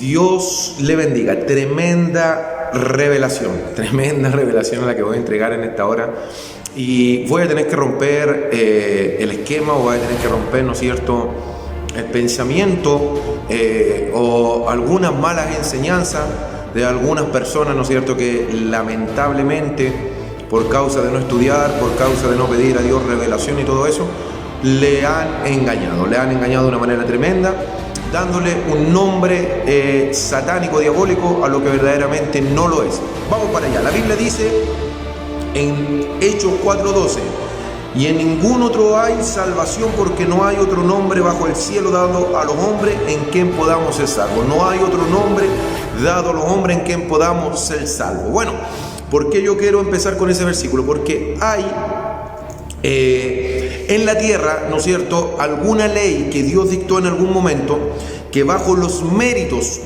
Dios le bendiga. Tremenda revelación a la que voy a entregar en esta hora. Y voy a tener que romper el esquema, o voy a tener que romper, ¿no es cierto?, el pensamiento o algunas malas enseñanzas de algunas personas, ¿no es cierto?, que lamentablemente, por causa de no estudiar, por causa de no pedir a Dios revelación y todo eso, le han engañado de una manera tremenda, dándole un nombre satánico, diabólico, a lo que verdaderamente no lo es. Vamos para allá. La Biblia dice en Hechos 4:12: y en ningún otro hay salvación, porque no hay otro nombre bajo el cielo dado a los hombres en quien podamos ser salvos. No hay otro nombre dado a los hombres en quien podamos ser salvos. Bueno, ¿por qué yo quiero empezar con ese versículo? Porque hay en la tierra, ¿no es cierto?, alguna ley que Dios dictó en algún momento, que bajo los méritos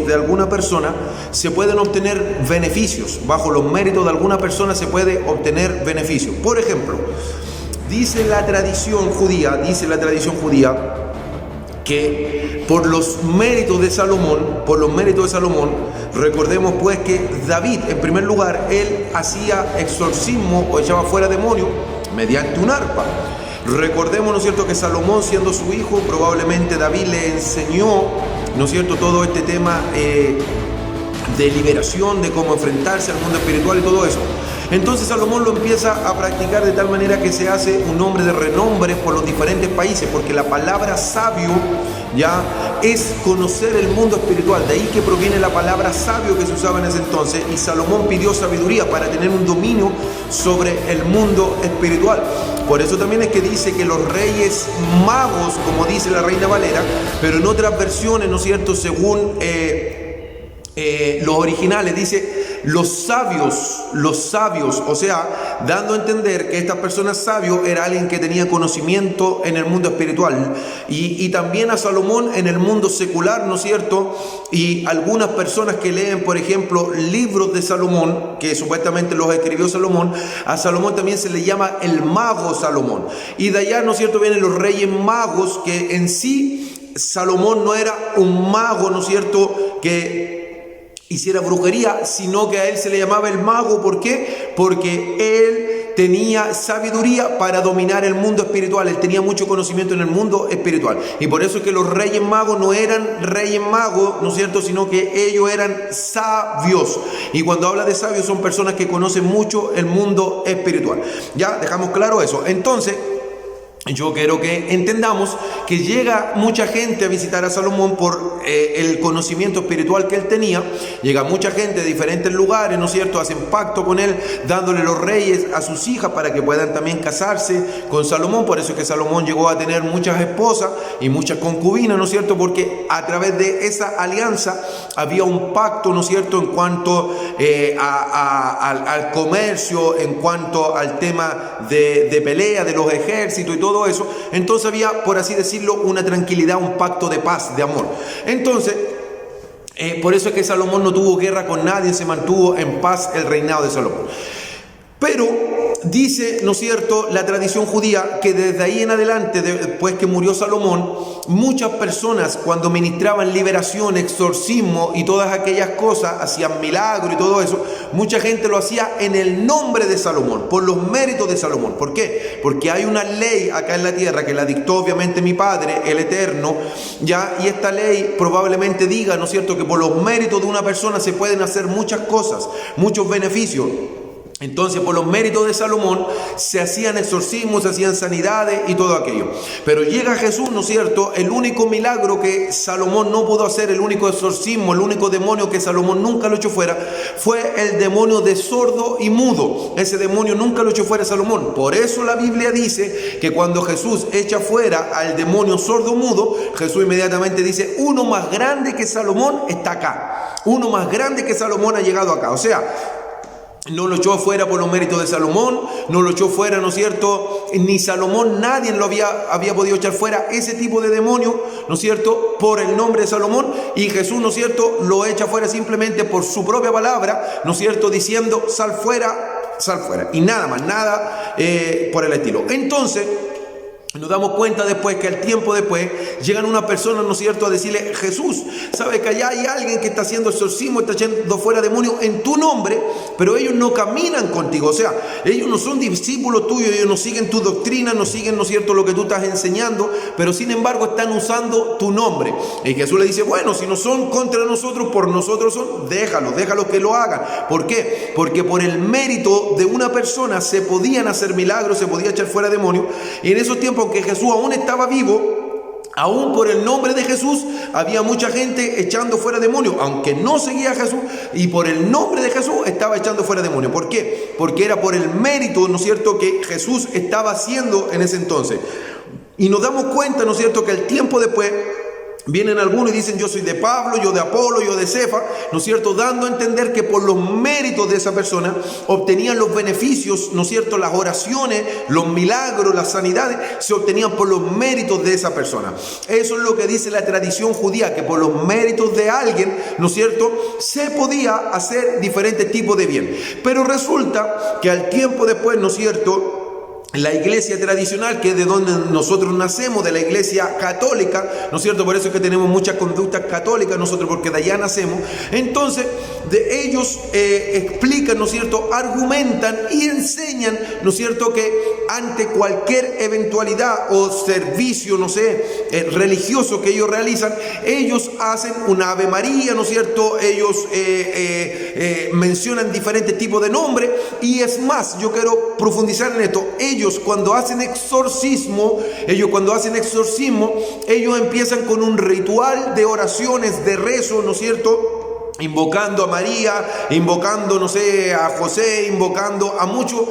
de alguna persona se pueden obtener beneficios. Bajo los méritos de alguna persona se puede obtener beneficios. Por ejemplo, dice la tradición judía que por los méritos de Salomón, recordemos pues que David, en primer lugar, él hacía exorcismo o echaba fuera demonios mediante un arpa. Recordemos, ¿no es cierto?, que Salomón, siendo su hijo, probablemente David le enseñó, ¿no es cierto?, todo este tema de liberación, de cómo enfrentarse al mundo espiritual y todo eso. Entonces Salomón lo empieza a practicar de tal manera que se hace un hombre de renombre por los diferentes países, porque la palabra sabio ya es conocer el mundo espiritual. De ahí que proviene la palabra sabio que se usaba en ese entonces, y Salomón pidió sabiduría para tener un dominio sobre el mundo espiritual. Por eso también es que dice que los reyes magos, como dice la Reina Valera, pero en otras versiones, ¿no es cierto?, según los originales, dice los sabios, o sea, dando a entender que esta persona sabio era alguien que tenía conocimiento en el mundo espiritual, y también a Salomón en el mundo secular, ¿no es cierto? Y algunas personas que leen, por ejemplo, libros de Salomón, que supuestamente los escribió Salomón, a Salomón también se le llama el mago Salomón, y de allá, ¿no es cierto?, vienen los reyes magos, que en sí Salomón no era un mago, ¿no es cierto?, que hiciera brujería, sino que a él se le llamaba el mago. ¿Por qué? Porque él tenía sabiduría para dominar el mundo espiritual. Él tenía mucho conocimiento en el mundo espiritual, y por eso es que los reyes magos no eran reyes magos, ¿no es cierto?, sino que ellos eran sabios. Y cuando habla de sabios, son personas que conocen mucho el mundo espiritual. Ya dejamos claro eso. Entonces, yo quiero que entendamos que llega mucha gente a visitar a Salomón por el conocimiento espiritual que él tenía. Llega mucha gente de diferentes lugares, ¿no es cierto?, hacen pacto con él, dándole los reyes a sus hijas para que puedan también casarse con Salomón. Por eso es que Salomón llegó a tener muchas esposas y muchas concubinas, ¿no es cierto?, porque a través de esa alianza había un pacto, ¿no es cierto?, en cuanto al comercio, en cuanto al tema de pelea, de los ejércitos y todo eso. Entonces había, por así decirlo, una tranquilidad, un pacto de paz, de amor. Entonces, por eso es que Salomón no tuvo guerra con nadie, se mantuvo en paz el reinado de Salomón. Pero dice, ¿no es cierto?, la tradición judía, que desde ahí en adelante, después que murió Salomón, muchas personas, cuando ministraban liberación, exorcismo y todas aquellas cosas, hacían milagros y todo eso, mucha gente lo hacía en el nombre de Salomón, por los méritos de Salomón. ¿Por qué? Porque hay una ley acá en la tierra que la dictó obviamente mi Padre, el Eterno, ya, y esta ley probablemente diga, ¿no es cierto?, que por los méritos de una persona se pueden hacer muchas cosas, muchos beneficios. Entonces, por los méritos de Salomón se hacían exorcismos, se hacían sanidades y todo aquello. Pero llega Jesús, ¿no es cierto?, el único milagro que Salomón no pudo hacer, el único exorcismo, el único demonio que Salomón nunca lo echó fuera, fue el demonio de sordo y mudo. Ese demonio nunca lo echó fuera Salomón. Por eso la Biblia dice que cuando Jesús echa fuera al demonio sordo mudo, Jesús inmediatamente dice: uno más grande que Salomón está acá. Uno más grande que Salomón ha llegado acá. O sea, no lo echó fuera por los méritos de Salomón, no lo echó fuera, ¿no es cierto?, ni Salomón, nadie lo había podido echar fuera ese tipo de demonio, ¿no es cierto?, por el nombre de Salomón. Y Jesús, ¿no es cierto?, lo echa fuera simplemente por su propia palabra, ¿no es cierto?, diciendo: sal fuera, y nada más, nada por el estilo. Entonces, Nos damos cuenta después que al tiempo después llegan una persona, ¿no es cierto?, a decirle: Jesús, sabe que allá hay alguien que está haciendo exorcismo, está echando fuera demonios en tu nombre, pero ellos no caminan contigo. O sea, ellos no son discípulos tuyos, ellos no siguen tu doctrina, no siguen, ¿no es cierto?, lo que tú estás enseñando, pero sin embargo están usando tu nombre. Y Jesús le dice: bueno, si no son contra nosotros, por nosotros son, déjalos que lo hagan. ¿Por qué? Porque por el mérito de una persona se podían hacer milagros, se podía echar fuera demonios. Y en esos tiempos, que Jesús aún estaba vivo, aún por el nombre de Jesús había mucha gente echando fuera demonios, aunque no seguía a Jesús, y por el nombre de Jesús estaba echando fuera demonios. ¿Por qué? Porque era por el mérito, ¿no es cierto?, que Jesús estaba haciendo en ese entonces. Y nos damos cuenta, ¿no es cierto?, que el tiempo después vienen algunos y dicen: yo soy de Pablo, yo de Apolo, yo de Cefa, ¿no es cierto?, dando a entender que por los méritos de esa persona obtenían los beneficios, ¿no es cierto?, las oraciones, los milagros, las sanidades, se obtenían por los méritos de esa persona. Eso es lo que dice la tradición judía, que por los méritos de alguien, ¿no es cierto?, se podía hacer diferentes tipos de bien. Pero resulta que al tiempo después, ¿no es cierto?, la iglesia tradicional, que es de donde nosotros nacemos, de la iglesia católica, ¿no es cierto? Por eso es que tenemos muchas conductas católicas nosotros, porque de allá nacemos. Entonces, de ellos explican, ¿no es cierto?, argumentan y enseñan, ¿no es cierto?, que ante cualquier eventualidad o servicio, no sé, religioso que ellos realizan, ellos hacen una Ave María, ¿no es cierto? Ellos mencionan diferentes tipos de nombres. Y es más, yo quiero profundizar en esto. Ellos cuando hacen exorcismo, ellos empiezan con un ritual de oraciones, de rezo, ¿no es cierto?, invocando a María, invocando, no sé, a José, invocando a muchas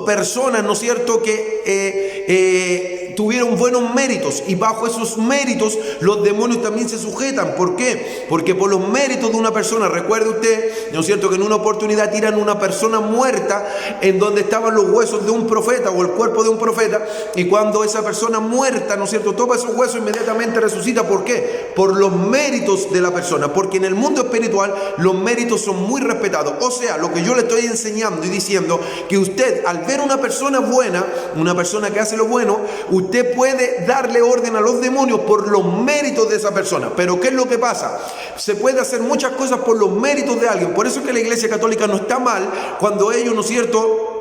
personas, ¿no es cierto?, que tuvieron buenos méritos, y bajo esos méritos los demonios también se sujetan. ¿Por qué? Porque por los méritos de una persona, recuerde usted, ¿no es cierto?, que en una oportunidad tiran una persona muerta en donde estaban los huesos de un profeta o el cuerpo de un profeta, y cuando esa persona muerta, ¿no es cierto?, toma esos huesos, inmediatamente resucita. ¿Por qué? Por los méritos de la persona, porque en el mundo espiritual los méritos son muy respetados. O sea, lo que yo le estoy enseñando y diciendo, que usted al ver una persona buena, una persona que hace lo bueno, usted puede darle orden a los demonios por los méritos de esa persona. Pero ¿qué es lo que pasa? Se puede hacer muchas cosas por los méritos de alguien. Por eso es que la iglesia católica no está mal cuando ellos, ¿no es cierto?,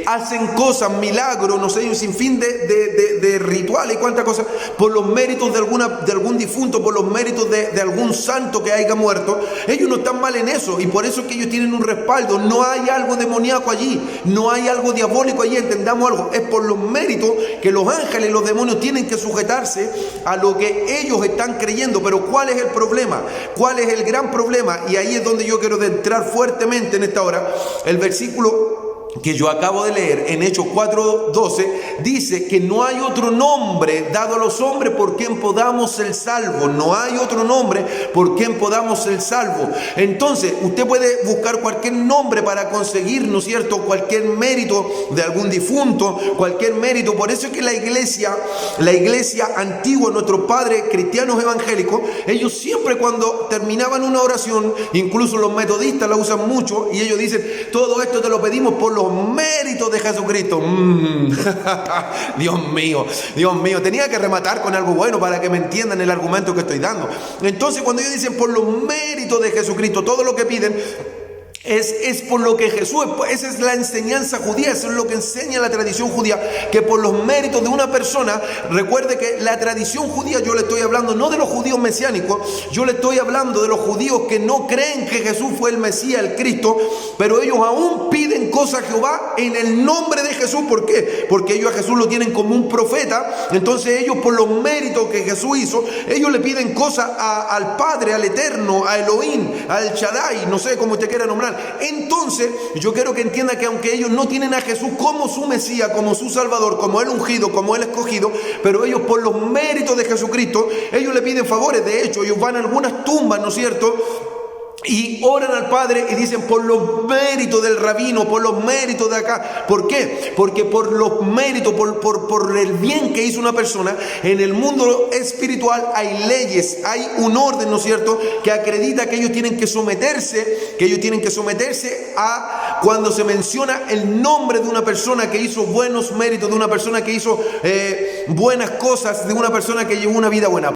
hacen cosas, milagros, no sé, un sinfín de rituales y cuántas cosas, por los méritos de algún difunto, por los méritos de algún santo que haya muerto. Ellos no están mal en eso, y por eso es que ellos tienen un respaldo. No hay algo demoníaco allí, no hay algo diabólico allí, entendamos algo. Es por los méritos que los ángeles y los demonios tienen que sujetarse a lo que ellos están creyendo. Pero ¿cuál es el problema? ¿Cuál es el gran problema? Y ahí es donde yo quiero entrar fuertemente en esta hora. El versículo que yo acabo de leer en Hechos 4:12 dice que no hay otro nombre dado a los hombres por quien podamos ser salvos. No hay otro nombre por quien podamos ser salvos. Entonces usted puede buscar cualquier nombre para conseguir, ¿no es cierto?, cualquier mérito de algún difunto, cualquier mérito. Por eso es que la iglesia antigua, nuestros padres cristianos evangélicos, ellos siempre cuando terminaban una oración, incluso los metodistas la usan mucho, y ellos dicen: todo esto te lo pedimos por los méritos de Jesucristo. Dios mío, tenía que rematar con algo bueno para que me entiendan el argumento que estoy dando. Entonces, cuando ellos dicen por los méritos de Jesucristo, todo lo que piden es por lo que Jesús, esa es la enseñanza judía, eso es lo que enseña la tradición judía, que por los méritos de una persona. Recuerde que la tradición judía, yo le estoy hablando no de los judíos mesiánicos, yo le estoy hablando de los judíos que no creen que Jesús fue el Mesías, el Cristo, pero ellos aún piden cosas a Jehová en el nombre de Jesús. ¿Por qué? Porque ellos a Jesús lo tienen como un profeta. Entonces ellos, por los méritos que Jesús hizo, ellos le piden cosas al Padre, al Eterno, a Elohim, al Shaddai, no sé cómo usted quiera nombrar. Entonces yo quiero que entienda que aunque ellos no tienen a Jesús como su Mesías, como su Salvador, como el ungido, como el escogido, pero ellos por los méritos de Jesucristo, ellos le piden favores. De hecho, ellos van a algunas tumbas, ¿no es cierto?, y oran al Padre y dicen: por los méritos del rabino, por los méritos de acá. ¿Por qué? Porque por los méritos, por el bien que hizo una persona, en el mundo espiritual hay leyes, hay un orden, ¿no es cierto?, que acredita que ellos tienen que someterse, a cuando se menciona el nombre de una persona que hizo buenos méritos, de una persona que hizo buenas cosas, de una persona que llevó una vida buena.